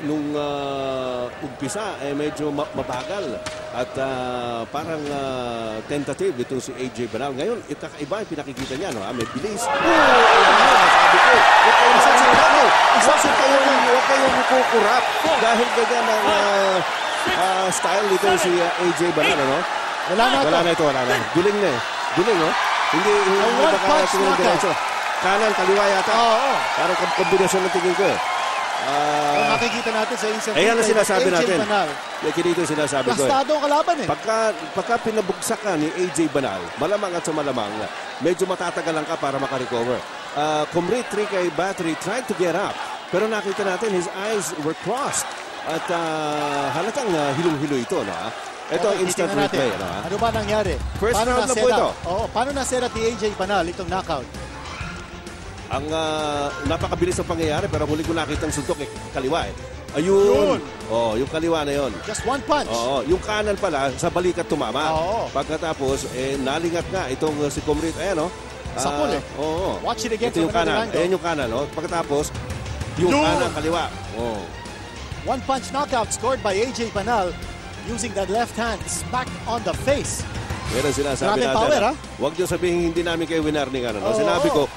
Nung umpisa medyo mabagal at parang tentative itong si AJ Banal. Ngayon, kakaiba yung pinakikita niya, no? May bilis. Sabi ko, huwag kayong kukurap dahil ganyan ang style nito si AJ Banal, no? Wala na ito. Guling na eh. Guling, no? Hindi makakatingin ng diretso. Kanan, kaliwa yata. Parang kombinasyon ng tingin ko eh. Makikita natin sa instant ayan ang sinasabi natin. Dito sinasabi ko. Plastado ang kalaban eh. Pagka pinabugsak ka ni AJ Banal, malamang at sa malamang, medyo matatagalan ka para makarecover. Kumrit 3K battery tried to get up. Pero nakita natin, his eyes were crossed. At halatang hilong-hilo ito. No? Ito ang instant replay. No? Ano ba nangyari? First round na po ito. Paano na-set up ni AJ Banal itong knockout? Ang napakabilis ng pangyayari pero huli ko nakita ang suntok kaliwa eh. Ayun. Yung kaliwa na yon. Just one punch. Yung kanan pala sa balikat tumama. Pagkatapos nalingat nga itong si Kumrit. Ayan Sakol eh. Watch it again. Ito yung kanan. Ayan yung kanan. Pagkatapos yung kanan kaliwa. One punch knockout scored by AJ Banal using that left hand smack on the face. Pero sinasabi natin, power, huwag niyo sabihin hindi namin kayo winarning. Sinabi ko,